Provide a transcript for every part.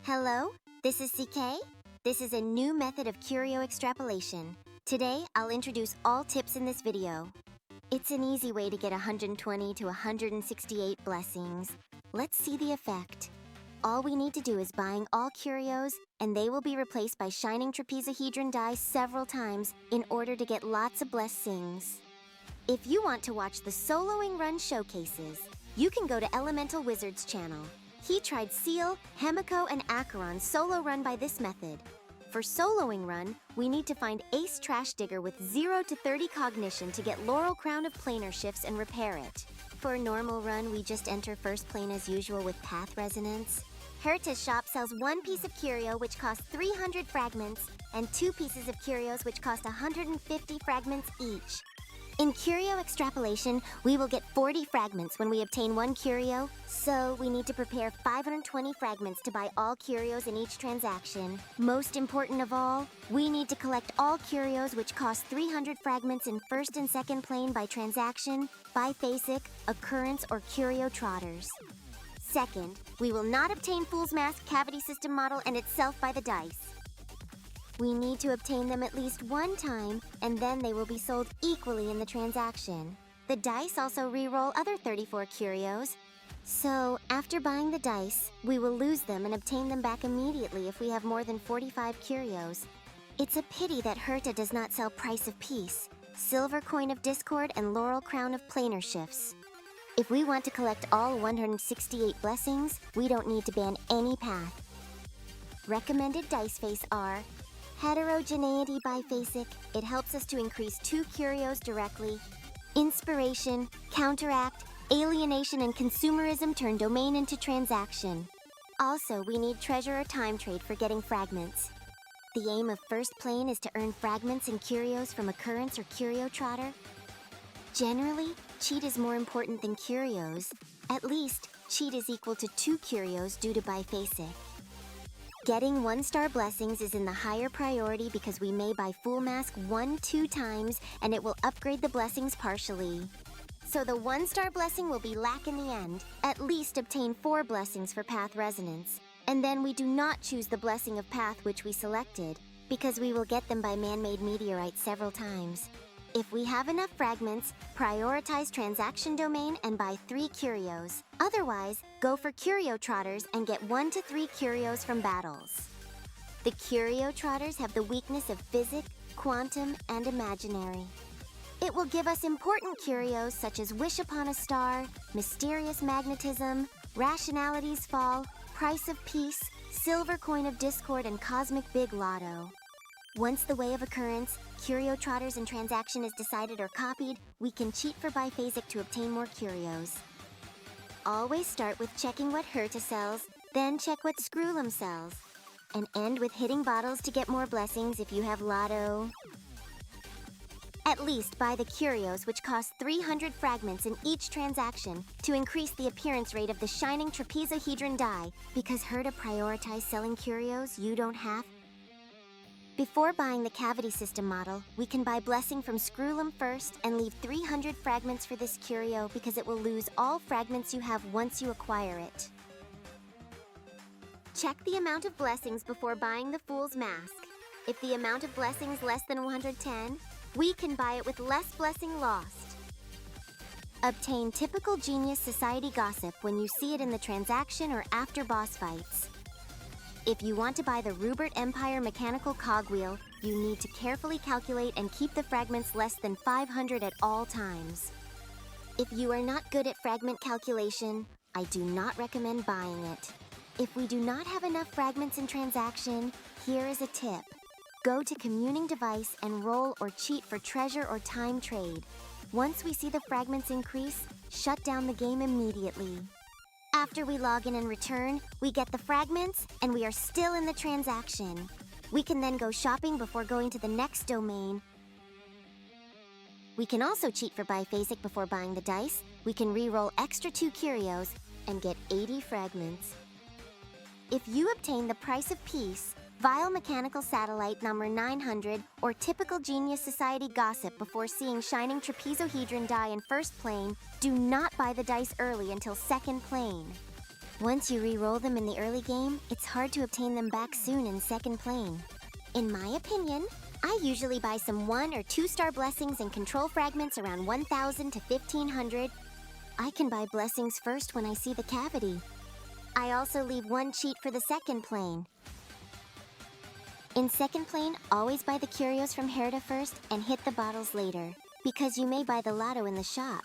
Hello, this is CK. This is a new method of Curio Extrapolation. Today, I'll introduce all tips in this video. It's an easy way to get 120 to 168 blessings. Let's see the effect. All we need to do is buying all curios, and they will be replaced by shining trapezohedron die several times in order to get lots of blessings. If you want to watch the soloing run showcases, you can go to Elemental Wizard's channel. He tried Seal, Hemiko, and Occurrence solo run by this method. For soloing run, we need to find Ace Trash Digger with 0 to 30 cognition to get Laurel Crown of Planar Shifts and repair it. For a normal run, we just enter first plane as usual with Path Resonance. Herta's shop sells 1 piece of curio which costs 300 fragments, and 2 pieces of curios which cost 150 fragments each. In Curio Extrapolation, we will get 40 fragments when we obtain 1 curio, so we need to prepare 520 fragments to buy all curios in each transaction. Most important of all, we need to collect all curios which cost 300 fragments in first and second plane by transaction, biphasic, occurrence, or curio trotters. Second, we will not obtain Fool's Mask, Cavity System Model, and itself by the dice. We need to obtain them at least 1 time, and then they will be sold equally in the transaction. The dice also re-roll other 34 curios. So, after buying the dice, we will lose them and obtain them back immediately if we have more than 45 curios. It's a pity that Herta does not sell Price of Peace, Silver Coin of Discord, and Laurel Crown of Planar Shifts. If we want to collect all 168 blessings, we don't need to ban any path. Recommended dice face are Heterogeneity biphasic, it helps us to increase 2 curios directly. Inspiration, Counteract, Alienation, and Consumerism turn domain into transaction. Also, we need treasure or time trade for getting fragments. The aim of first plane is to earn fragments and curios from Occurrence or Curio Trotter. Generally, cheat is more important than curios. At least, cheat is equal to 2 curios due to biphasic. Getting 1-star blessings is in the higher priority because we may buy Fool Mask 1-2 times and it will upgrade the blessings partially. So the 1-star blessing will be lack in the end. At least obtain 4 blessings for Path Resonance. And then we do not choose the blessing of Path which we selected, because we will get them by man-made meteorites several times. If we have enough fragments, prioritize transaction domain and buy 3 curios. Otherwise, go for curio trotters and get 1 to 3 curios from battles. The curio trotters have the weakness of physic, quantum, and imaginary. It will give us important curios such as Wish Upon a Star, Mysterious Magnetism, Rationality's Fall, Price of Peace, Silver Coin of Discord, and Cosmic Big Lotto. Once the way of Occurrence, Curio Trotters and transaction is decided or copied, we can cheat for biphasic to obtain more curios. Always start with checking what Herta sells, then check what Screwlum sells, and end with hitting bottles to get more blessings if you have Lotto. At least buy the curios which cost 300 fragments in each transaction to increase the appearance rate of the shining trapezohedron die, because Herta prioritized selling curios you don't have. Before buying the Cavity System model, we can buy Blessing from Screwlum first and leave 300 fragments for this curio because it will lose all fragments you have once you acquire it. Check the amount of blessings before buying the Fool's Mask. If the amount of blessings less than 110, we can buy it with less blessing lost. Obtain Typical Genius Society Gossip when you see it in the transaction or after boss fights. If you want to buy the Rubert Empire Mechanical Cogwheel, you need to carefully calculate and keep the fragments less than 500 at all times. If you are not good at fragment calculation, I do not recommend buying it. If we do not have enough fragments in transaction, here is a tip. Go to Communing Device and roll or cheat for treasure or time trade. Once we see the fragments increase, shut down the game immediately. After we log in and return, we get the fragments, and we are still in the transaction. We can then go shopping before going to the next domain. We can also cheat for biphasic before buying the dice. We can re-roll extra 2 curios and get 80 fragments. If you obtain the Price of Peace, Vile Mechanical Satellite number 900, or Typical Genius Society Gossip before seeing Shining Trapezohedron die in first plane, do not buy the dice early until second plane. Once you re-roll them in the early game, it's hard to obtain them back soon in second plane. In my opinion, I usually buy some 1 or 2 star blessings and control fragments around 1,000 to 1,500. I can buy blessings first when I see the cavity. I also leave 1 cheat for the second plane. In second plane, always buy the curios from Herda first and hit the bottles later, because you may buy the lotto in the shop.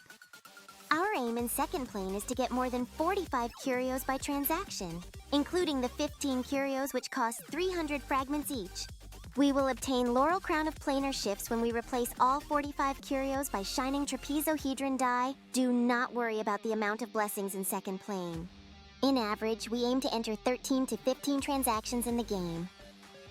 Our aim in second plane is to get more than 45 curios by transaction, including the 15 curios which cost 300 fragments each. We will obtain Laurel Crown of Planar Shifts when we replace all 45 curios by shining trapezohedron die. Do not worry about the amount of blessings in second plane. In average, we aim to enter 13 to 15 transactions in the game.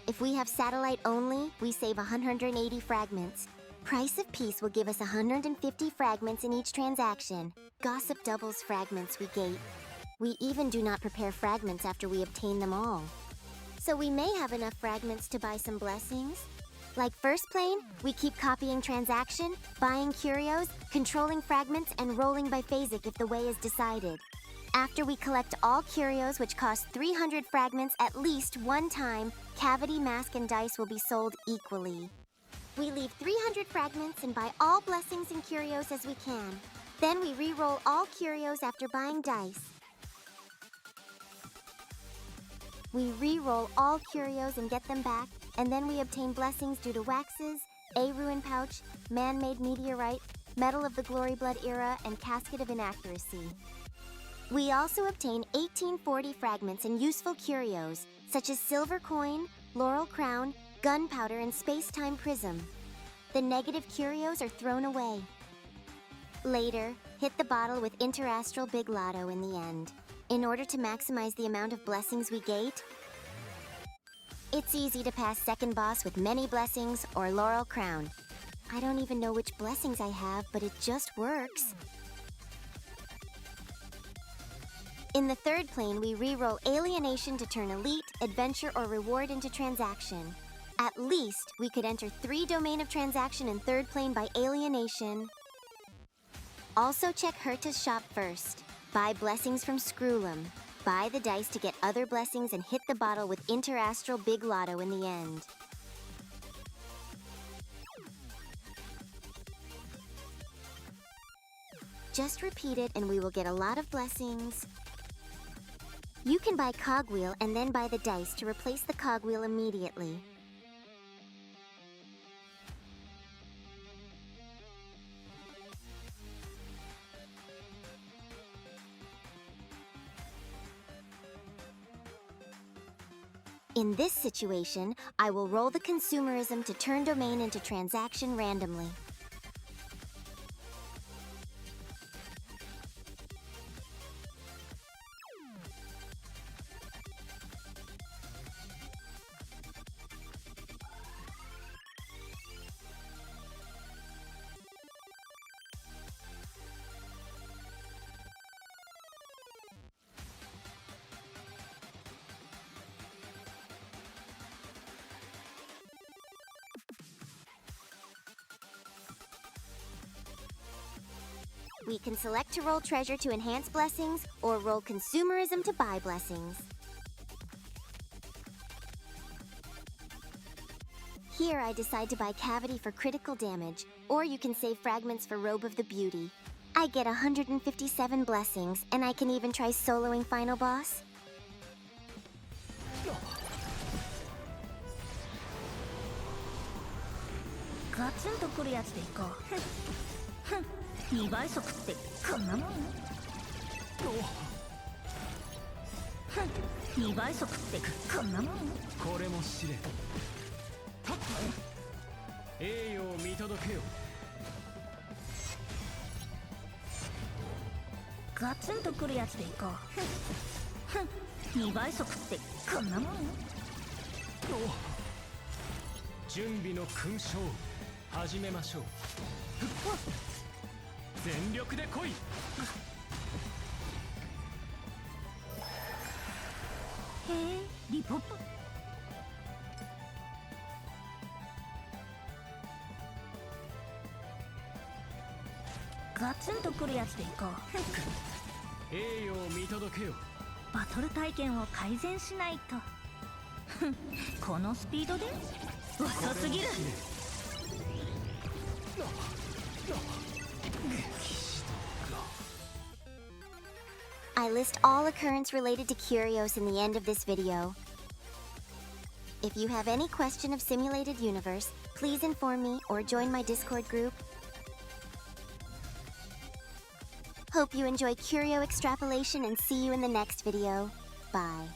If we have satellite only, we save 180 fragments. Price of Peace will give us 150 fragments in each transaction. Gossip doubles fragments we gate. We even do not prepare fragments after we obtain them all. So we may have enough fragments to buy some blessings. Like first plane, we keep copying transaction, buying curios, controlling fragments, and rolling by phasic if the way is decided. After we collect all curios, which cost 300 fragments at least 1 time, cavity, mask, and dice will be sold equally. We leave 300 fragments and buy all blessings and curios as we can. Then we re-roll all curios after buying dice. We re-roll all curios and get them back, and then we obtain blessings due to waxes, a ruin pouch, man-made meteorite, medal of the glory blood era, and casket of inaccuracy. We also obtain 1840 fragments and useful curios, such as silver coin, laurel crown, gunpowder, and space-time prism. The negative curios are thrown away. Later, hit the bottle with interastral big lotto in the end. In order to maximize the amount of blessings we gate, it's easy to pass second boss with many blessings or laurel crown. I don't even know which blessings I have, but it just works. In the third plane, we re-roll alienation to turn elite, adventure, or reward into transaction. At least, we could enter 3 domain of transaction in third plane by alienation. Also check Herta's shop first. Buy blessings from Screwlum. Buy the dice to get other blessings and hit the bottle with interastral big lotto in the end. Just repeat it and we will get a lot of blessings. You can buy cogwheel and then buy the dice to replace the cogwheel immediately. In this situation, I will roll the consumerism to turn domain into transaction randomly. We can select to roll treasure to enhance blessings, or roll consumerism to buy blessings. Here I decide to buy cavity for critical damage, or you can save fragments for Robe of the Beauty. I get 157 blessings, and I can even try soloing Final Boss. バトル体験を改善しないと。このスピードで遅すぎる。I list all occurrence related to Curios in the end of this video. If you have any question of Simulated Universe, please inform me or join my Discord group. Hope you enjoy Curio Extrapolation and see you in the next video. Bye.